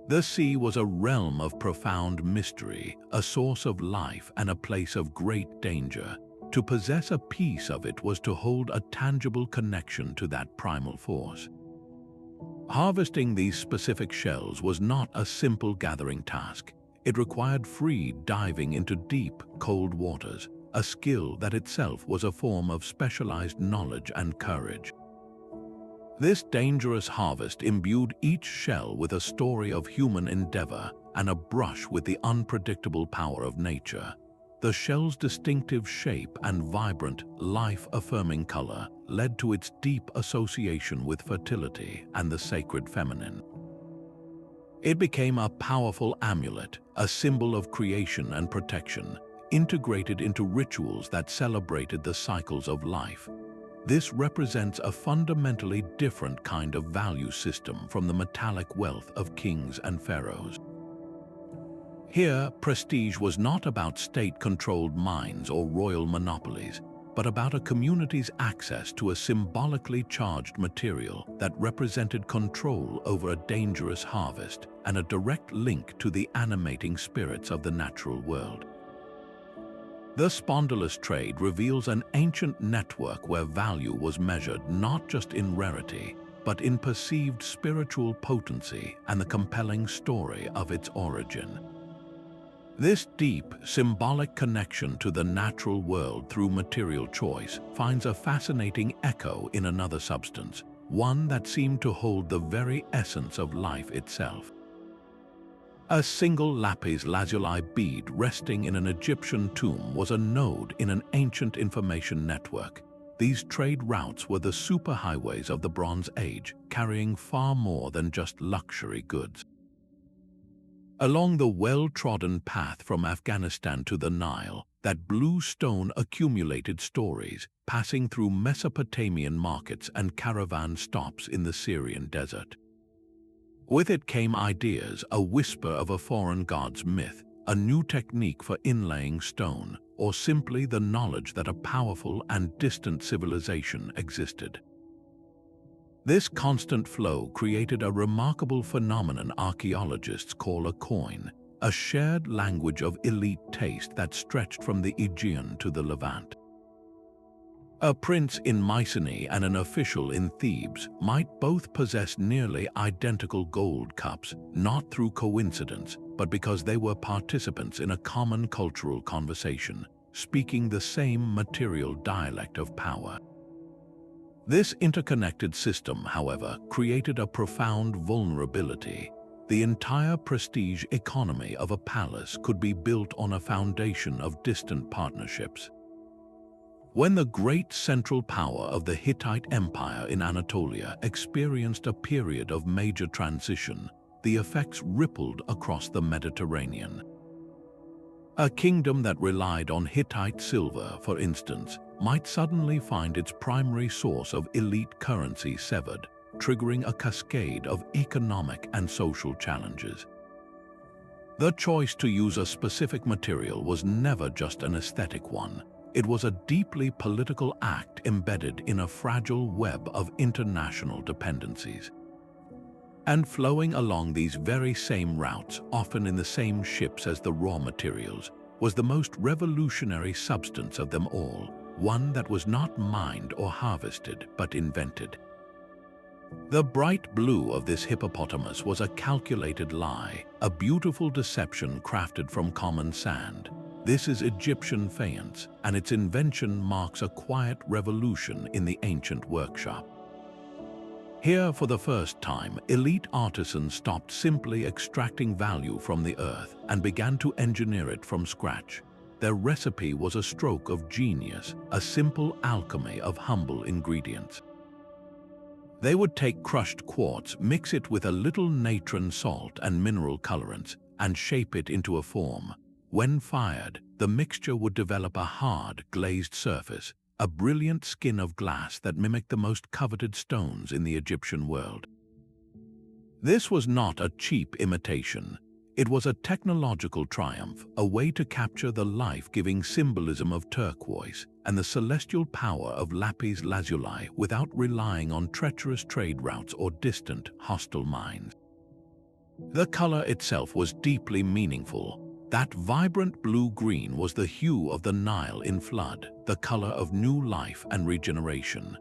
The sea was a realm of profound mystery, a source of life and a place of great danger. To possess a piece of it was to hold a tangible connection to that primal force. Harvesting these specific shells was not a simple gathering task. It required free diving into deep, cold waters, a skill that itself was a form of specialized knowledge and courage. This dangerous harvest imbued each shell with a story of human endeavor and a brush with the unpredictable power of nature. The shell's distinctive shape and vibrant, life-affirming color led to its deep association with fertility and the sacred feminine. It became a powerful amulet, a symbol of creation and protection. integrated into rituals that celebrated the cycles of life. This represents a fundamentally different kind of value system from the metallic wealth of kings and pharaohs. Here, prestige was not about state-controlled mines or royal monopolies, but about a community's access to a symbolically charged material that represented control over a dangerous harvest and a direct link to the animating spirits of the natural world. The spondylus trade reveals an ancient network where value was measured not just in rarity, but in perceived spiritual potency and the compelling story of its origin. This deep, symbolic connection to the natural world through material choice finds a fascinating echo in another substance, one that seemed to hold the very essence of life itself. A single lapis lazuli bead resting in an Egyptian tomb was a node in an ancient information network. These trade routes were the superhighways of the Bronze Age, carrying far more than just luxury goods. Along the well-trodden path from Afghanistan to the Nile, that blue stone accumulated stories, passing through Mesopotamian markets and caravan stops in the Syrian desert. With it came ideas, a whisper of a foreign god's myth, a new technique for inlaying stone, or simply the knowledge that a powerful and distant civilization existed. This constant flow created a remarkable phenomenon archaeologists call a coin, a shared language of elite taste that stretched from the Aegean to the Levant. A prince in Mycenae and an official in Thebes might both possess nearly identical gold cups, not through coincidence, but because they were participants in a common cultural conversation, speaking the same material dialect of power. This interconnected system, however, created a profound vulnerability. The entire prestige economy of a palace could be built on a foundation of distant partnerships. When the great central power of the Hittite Empire in Anatolia experienced a period of major transition, the effects rippled across the Mediterranean. A kingdom that relied on Hittite silver, for instance, might suddenly find its primary source of elite currency severed, triggering a cascade of economic and social challenges. The choice to use a specific material was never just an aesthetic one. It was a deeply political act embedded in a fragile web of international dependencies. And flowing along these very same routes, often in the same ships as the raw materials, was the most revolutionary substance of them all, one that was not mined or harvested, but invented. The bright blue of this hippopotamus was a calculated lie, a beautiful deception crafted from common sand. This is Egyptian faience, and its invention marks a quiet revolution in the ancient workshop. Here, for the first time, elite artisans stopped simply extracting value from the earth and began to engineer it from scratch. Their recipe was a stroke of genius, a simple alchemy of humble ingredients. They would take crushed quartz, mix it with a little natron salt and mineral colorants, and shape it into a form. When fired, the mixture would develop a hard, glazed surface, a brilliant skin of glass that mimicked the most coveted stones in the Egyptian world. This was not a cheap imitation. It was a technological triumph, a way to capture the life-giving symbolism of turquoise and the celestial power of lapis lazuli without relying on treacherous trade routes or distant, hostile mines. The color itself was deeply meaningful. That vibrant blue-green was the hue of the Nile in flood, the color of new life and regeneration.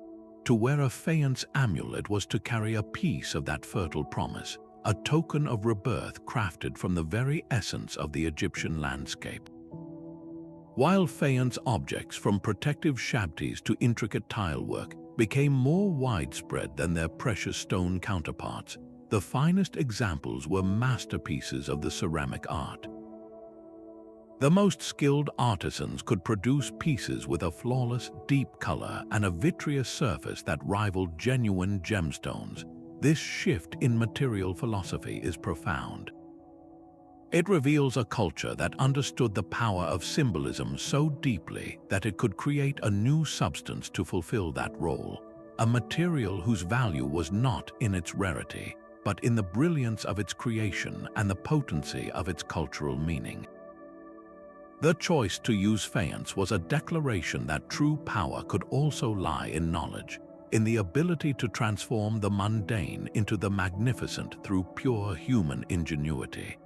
To wear a faience amulet was to carry a piece of that fertile promise, a token of rebirth crafted from the very essence of the Egyptian landscape. While faience objects, from protective shabtis to intricate tilework, became more widespread than their precious stone counterparts, the finest examples were masterpieces of the ceramic art. The most skilled artisans could produce pieces with a flawless, deep color and a vitreous surface that rivaled genuine gemstones. This shift in material philosophy is profound. It reveals a culture that understood the power of symbolism so deeply that it could create a new substance to fulfill that role, a material whose value was not in its rarity, but in the brilliance of its creation and the potency of its cultural meaning. The choice to use faience was a declaration that true power could also lie in knowledge, in the ability to transform the mundane into the magnificent through pure human ingenuity.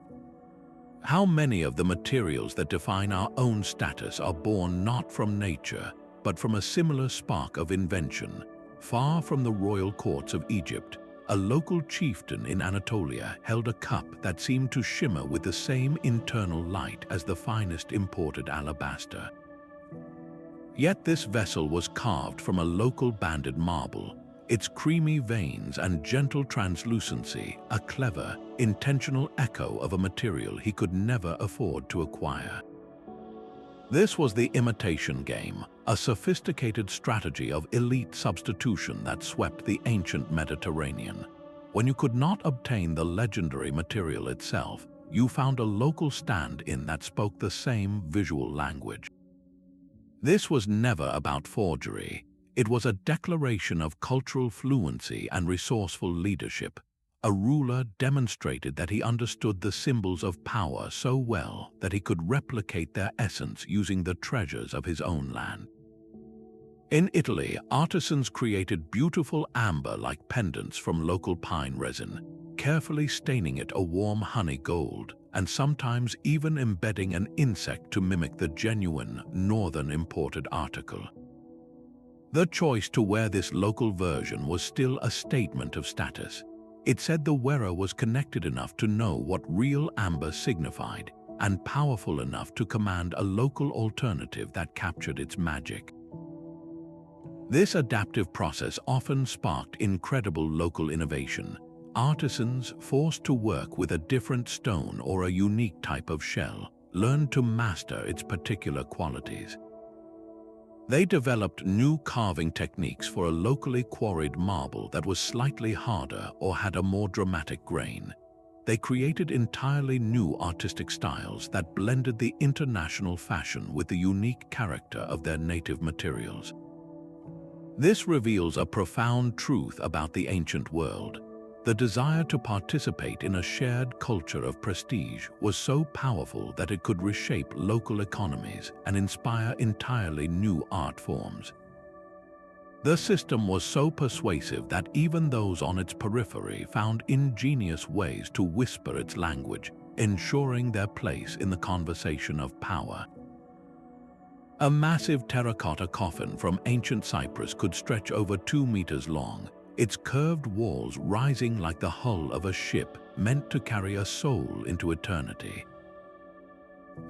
How many of the materials that define our own status are born not from nature, but from a similar spark of invention? Far from the royal courts of Egypt, a local chieftain in Anatolia held a cup that seemed to shimmer with the same internal light as the finest imported alabaster. Yet this vessel was carved from a local banded marble, its creamy veins and gentle translucency a clever, intentional echo of a material he could never afford to acquire. This was the imitation game, a sophisticated strategy of elite substitution that swept the ancient Mediterranean. When you could not obtain the legendary material itself, you found a local stand-in that spoke the same visual language. This was never about forgery. It was a declaration of cultural fluency and resourceful leadership. A ruler demonstrated that he understood the symbols of power so well that he could replicate their essence using the treasures of his own land. In Italy, artisans created beautiful amber-like pendants from local pine resin, carefully staining it a warm honey gold, and sometimes even embedding an insect to mimic the genuine, northern imported article. The choice to wear this local version was still a statement of status. It said the wearer was connected enough to know what real amber signified, and powerful enough to command a local alternative that captured its magic. This adaptive process often sparked incredible local innovation. Artisans, forced to work with a different stone or a unique type of shell, learned to master its particular qualities. They developed new carving techniques for a locally quarried marble that was slightly harder or had a more dramatic grain. They created entirely new artistic styles that blended the international fashion with the unique character of their native materials. This reveals a profound truth about the ancient world. The desire to participate in a shared culture of prestige was so powerful that it could reshape local economies and inspire entirely new art forms. The system was so persuasive that even those on its periphery found ingenious ways to whisper its language, ensuring their place in the conversation of power. A massive terracotta coffin from ancient Cyprus could stretch over 2 meters long, its curved walls rising like the hull of a ship meant to carry a soul into eternity.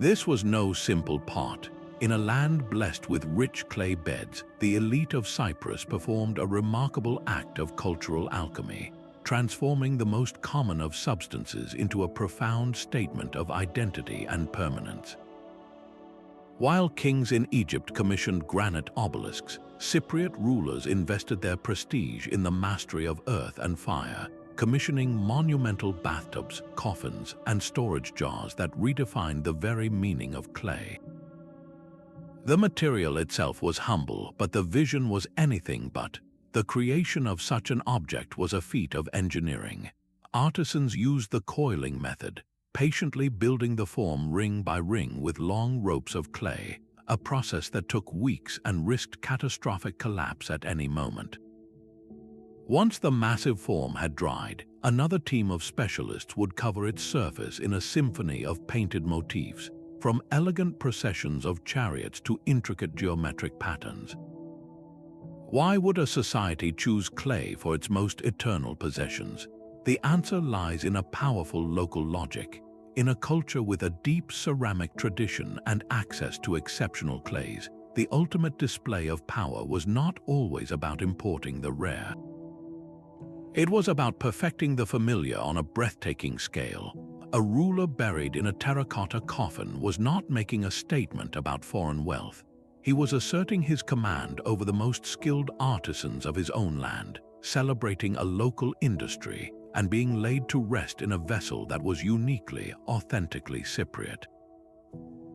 This was no simple pot. In a land blessed with rich clay beds, the elite of Cyprus performed a remarkable act of cultural alchemy, transforming the most common of substances into a profound statement of identity and permanence. While kings in Egypt commissioned granite obelisks, Cypriot rulers invested their prestige in the mastery of earth and fire, commissioning monumental bathtubs, coffins, and storage jars that redefined the very meaning of clay. The material itself was humble, but the vision was anything but. The creation of such an object was a feat of engineering. Artisans used the coiling method, patiently building the form ring by ring with long ropes of clay, a process that took weeks and risked catastrophic collapse at any moment. Once the massive form had dried, another team of specialists would cover its surface in a symphony of painted motifs, from elegant processions of chariots to intricate geometric patterns. Why would a society choose clay for its most eternal possessions? The answer lies in a powerful local logic. In a culture with a deep ceramic tradition and access to exceptional clays, the ultimate display of power was not always about importing the rare. It was about perfecting the familiar on a breathtaking scale. A ruler buried in a terracotta coffin was not making a statement about foreign wealth. He was asserting his command over the most skilled artisans of his own land, celebrating a local industry, and being laid to rest in a vessel that was uniquely, authentically Cypriot.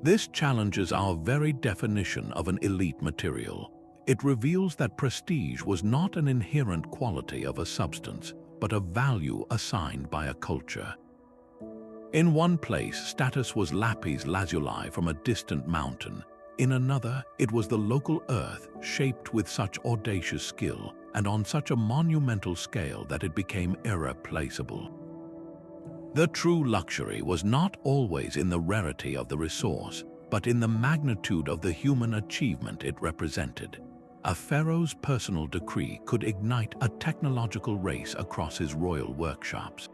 This challenges our very definition of an elite material. It reveals that prestige was not an inherent quality of a substance, but a value assigned by a culture. In one place, status was Lapis Lazuli from a distant mountain. In another, it was the local earth, shaped with such audacious skill and on such a monumental scale that it became irreplaceable. The true luxury was not always in the rarity of the resource, but in the magnitude of the human achievement it represented. A pharaoh's personal decree could ignite a technological race across his royal workshops.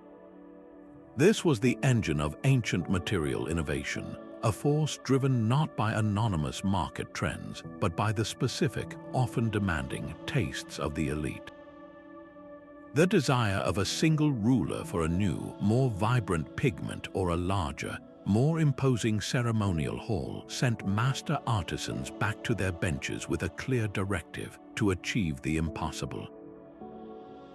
This was the engine of ancient material innovation, a force driven not by anonymous market trends, but by the specific, often demanding, tastes of the elite. The desire of a single ruler for a new, more vibrant pigment or a larger, more imposing ceremonial hall sent master artisans back to their benches with a clear directive to achieve the impossible.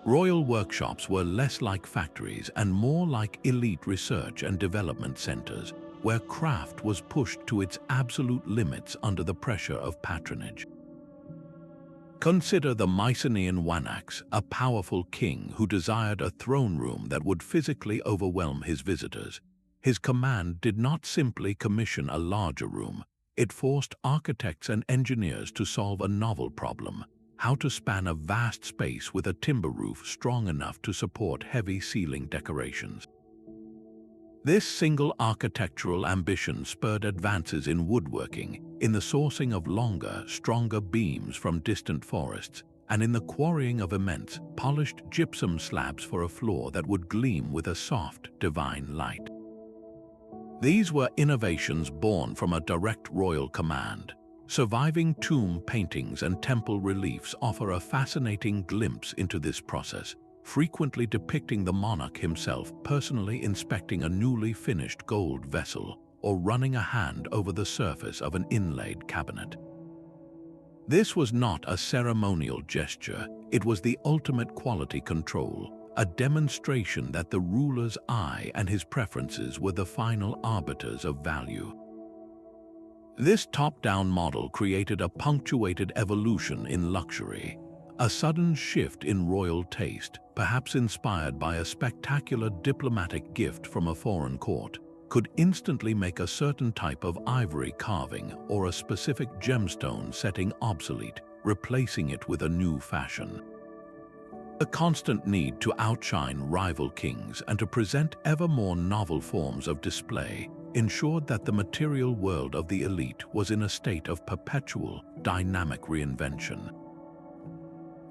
Royal workshops were less like factories and more like elite research and development centers, where craft was pushed to its absolute limits under the pressure of patronage. Consider the Mycenaean Wanax, a powerful king who desired a throne room that would physically overwhelm his visitors. His command did not simply commission a larger room. It forced architects and engineers to solve a novel problem: how to span a vast space with a timber roof strong enough to support heavy ceiling decorations. This single architectural ambition spurred advances in woodworking, in the sourcing of longer, stronger beams from distant forests, and in the quarrying of immense, polished gypsum slabs for a floor that would gleam with a soft, divine light. These were innovations born from a direct royal command. Surviving tomb paintings and temple reliefs offer a fascinating glimpse into this process, frequently depicting the monarch himself personally inspecting a newly finished gold vessel or running a hand over the surface of an inlaid cabinet. This was not a ceremonial gesture, it was the ultimate quality control, a demonstration that the ruler's eye and his preferences were the final arbiters of value. This top-down model created a punctuated evolution in luxury, a sudden shift in royal taste, perhaps inspired by a spectacular diplomatic gift from a foreign court, could instantly make a certain type of ivory carving or a specific gemstone setting obsolete, replacing it with a new fashion. The constant need to outshine rival kings and to present ever more novel forms of display ensured that the material world of the elite was in a state of perpetual, dynamic reinvention.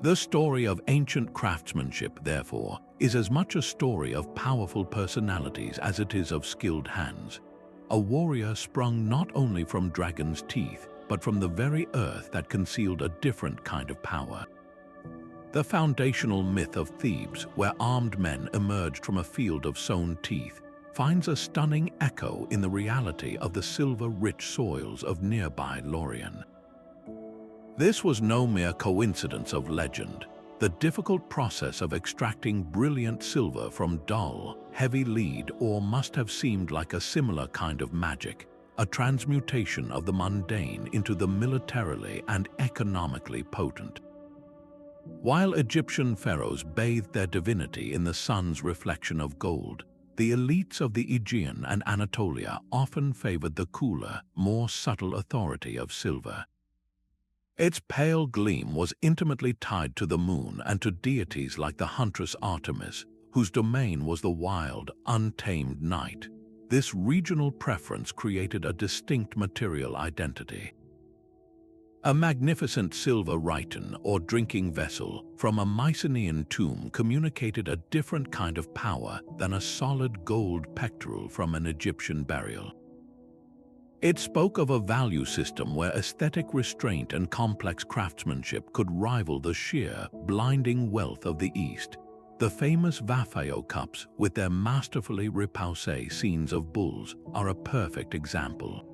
The story of ancient craftsmanship, therefore, is as much a story of powerful personalities as it is of skilled hands. A warrior sprung not only from dragon's teeth, but from the very earth that concealed a different kind of power. The foundational myth of Thebes, where armed men emerged from a field of sown teeth, finds a stunning echo in the reality of the silver-rich soils of nearby Lorien. This was no mere coincidence of legend. The difficult process of extracting brilliant silver from dull, heavy lead ore must have seemed like a similar kind of magic, a transmutation of the mundane into the militarily and economically potent. While Egyptian pharaohs bathed their divinity in the sun's reflection of gold, the elites of the Aegean and Anatolia often favored the cooler, more subtle authority of silver. Its pale gleam was intimately tied to the moon and to deities like the huntress Artemis, whose domain was the wild, untamed night. This regional preference created a distinct material identity. A magnificent silver rhyton or drinking vessel from a Mycenaean tomb communicated a different kind of power than a solid gold pectoral from an Egyptian burial. It spoke of a value system where aesthetic restraint and complex craftsmanship could rival the sheer, blinding wealth of the East. The famous Vafeo cups, with their masterfully repoussé scenes of bulls, are a perfect example.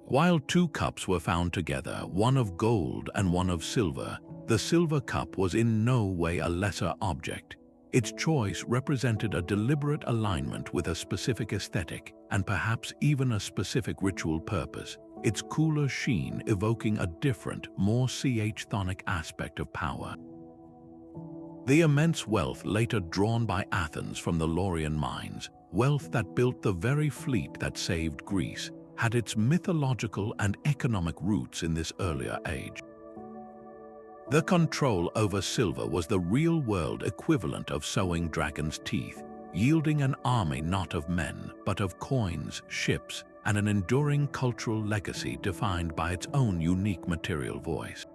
While two cups were found together, one of gold and one of silver, the silver cup was in no way a lesser object. Its choice represented a deliberate alignment with a specific aesthetic and perhaps even a specific ritual purpose, its cooler sheen evoking a different, more chthonic aspect of power. The immense wealth later drawn by Athens from the Laurian mines, wealth that built the very fleet that saved Greece, had its mythological and economic roots in this earlier age. The control over silver was the real-world equivalent of sowing dragon's teeth, yielding an army not of men, but of coins, ships, and an enduring cultural legacy defined by its own unique material voice.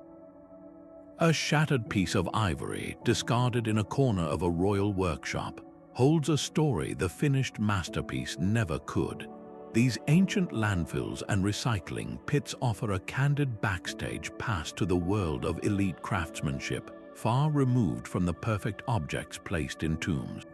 A shattered piece of ivory, discarded in a corner of a royal workshop, holds a story the finished masterpiece never could. These ancient landfills and recycling pits offer a candid backstage pass to the world of elite craftsmanship, far removed from the perfect objects placed in tombs.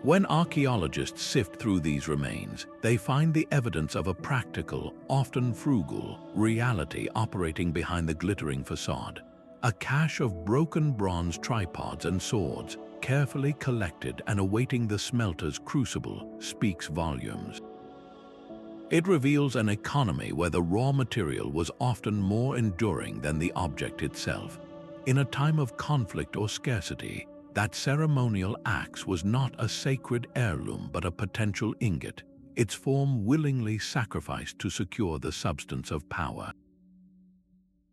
When archaeologists sift through these remains, they find the evidence of a practical, often frugal, reality operating behind the glittering facade. A cache of broken bronze tripods and swords, carefully collected and awaiting the smelter's crucible, speaks volumes. It reveals an economy where the raw material was often more enduring than the object itself. In a time of conflict or scarcity, that ceremonial axe was not a sacred heirloom but a potential ingot, its form willingly sacrificed to secure the substance of power.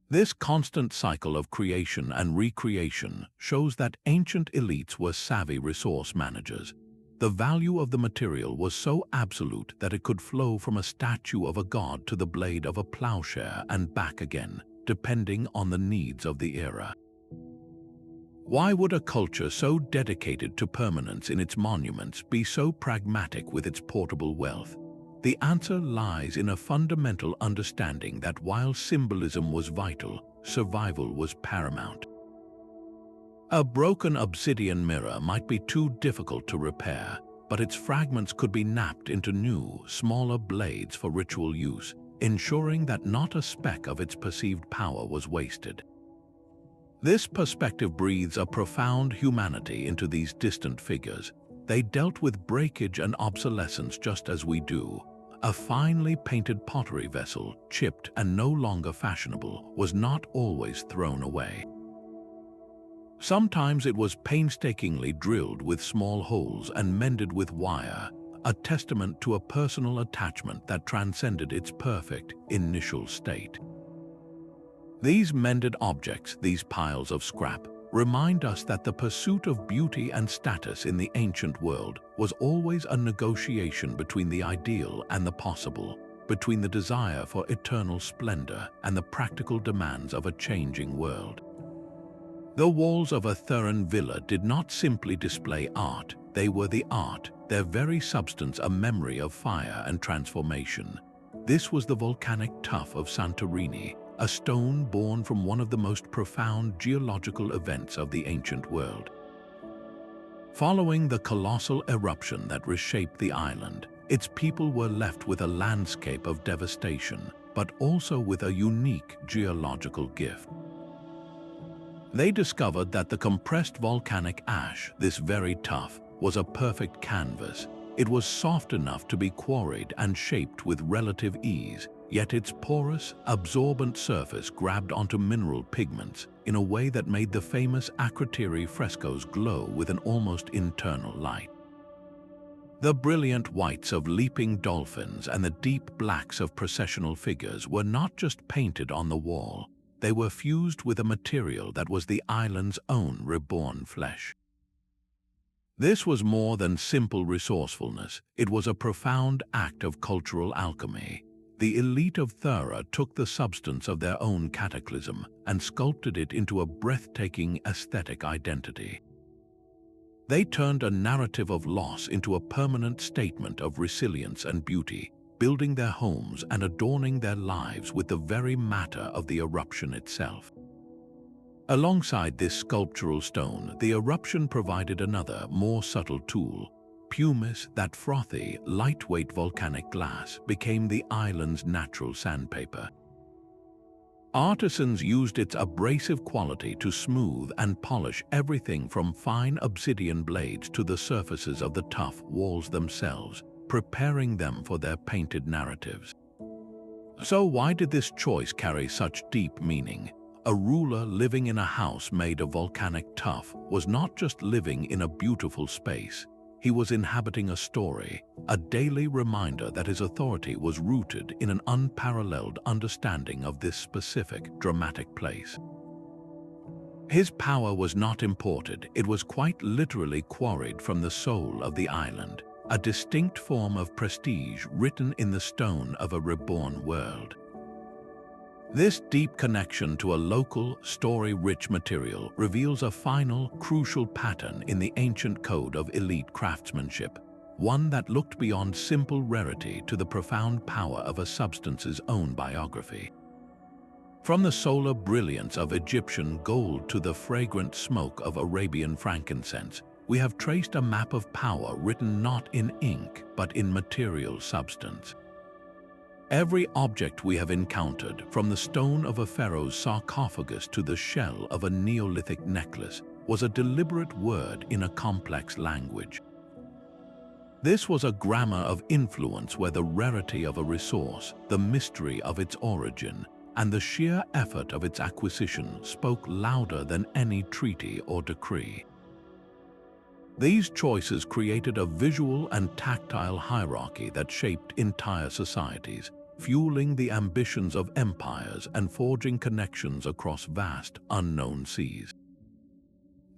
This constant cycle of creation and recreation shows that ancient elites were savvy resource managers. The value of the material was so absolute that it could flow from a statue of a god to the blade of a plowshare and back again, depending on the needs of the era. Why would a culture so dedicated to permanence in its monuments be so pragmatic with its portable wealth? The answer lies in a fundamental understanding that while symbolism was vital, survival was paramount. A broken obsidian mirror might be too difficult to repair, but its fragments could be knapped into new, smaller blades for ritual use, ensuring that not a speck of its perceived power was wasted. This perspective breathes a profound humanity into these distant figures. They dealt with breakage and obsolescence just as we do. A finely painted pottery vessel, chipped and no longer fashionable, was not always thrown away. Sometimes it was painstakingly drilled with small holes and mended with wire, a testament to a personal attachment that transcended its perfect initial state. These mended objects, these piles of scrap, remind us that the pursuit of beauty and status in the ancient world was always a negotiation between the ideal and the possible, between the desire for eternal splendor and the practical demands of a changing world. The walls of a Theran villa did not simply display art, they were the art, their very substance a memory of fire and transformation. This was the volcanic tuff of Santorini, a stone born from one of the most profound geological events of the ancient world. Following the colossal eruption that reshaped the island, its people were left with a landscape of devastation, but also with a unique geological gift. They discovered that the compressed volcanic ash, this very tuff, was a perfect canvas. It was soft enough to be quarried and shaped with relative ease, yet its porous, absorbent surface grabbed onto mineral pigments in a way that made the famous Akrotiri frescoes glow with an almost internal light. The brilliant whites of leaping dolphins and the deep blacks of processional figures were not just painted on the wall, they were fused with a material that was the island's own reborn flesh. This was more than simple resourcefulness, it was a profound act of cultural alchemy. The elite of Thera took the substance of their own cataclysm and sculpted it into a breathtaking aesthetic identity. They turned a narrative of loss into a permanent statement of resilience and beauty, building their homes and adorning their lives with the very matter of the eruption itself. Alongside this sculptural stone, the eruption provided another, more subtle tool. Pumice, that frothy, lightweight volcanic glass, became the island's natural sandpaper. Artisans used its abrasive quality to smooth and polish everything from fine obsidian blades to the surfaces of the tough walls themselves, preparing them for their painted narratives. So why did this choice carry such deep meaning? A ruler living in a house made of volcanic tuff was not just living in a beautiful space. He was inhabiting a story, a daily reminder that his authority was rooted in an unparalleled understanding of this specific, dramatic place. His power was not imported, it was quite literally quarried from the soul of the island, a distinct form of prestige written in the stone of a reborn world. This deep connection to a local, story-rich material reveals a final, crucial pattern in the ancient code of elite craftsmanship, one that looked beyond simple rarity to the profound power of a substance's own biography. From the solar brilliance of Egyptian gold to the fragrant smoke of Arabian frankincense, we have traced a map of power written not in ink but in material substance. Every object we have encountered, from the stone of a pharaoh's sarcophagus to the shell of a Neolithic necklace, was a deliberate word in a complex language. This was a grammar of influence where the rarity of a resource, the mystery of its origin, and the sheer effort of its acquisition spoke louder than any treaty or decree. These choices created a visual and tactile hierarchy that shaped entire societies, fueling the ambitions of empires and forging connections across vast, unknown seas.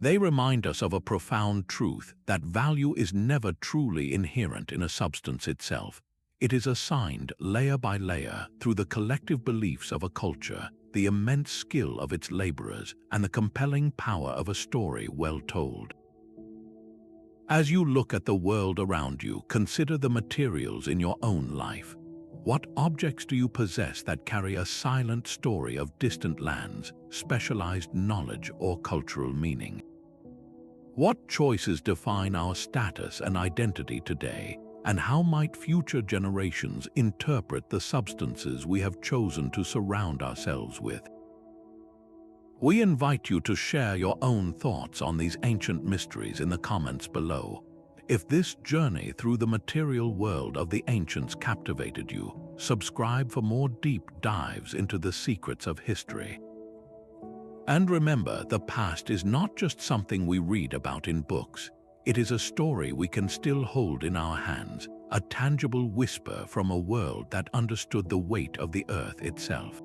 They remind us of a profound truth that value is never truly inherent in a substance itself. It is assigned layer by layer through the collective beliefs of a culture, the immense skill of its laborers, and the compelling power of a story well told. As you look at the world around you, consider the materials in your own life. What objects do you possess that carry a silent story of distant lands, specialized knowledge, or cultural meaning? What choices define our status and identity today, and how might future generations interpret the substances we have chosen to surround ourselves with? We invite you to share your own thoughts on these ancient mysteries in the comments below. If this journey through the material world of the ancients captivated you, subscribe for more deep dives into the secrets of history. And remember, the past is not just something we read about in books. It is a story we can still hold in our hands, a tangible whisper from a world that understood the weight of the earth itself.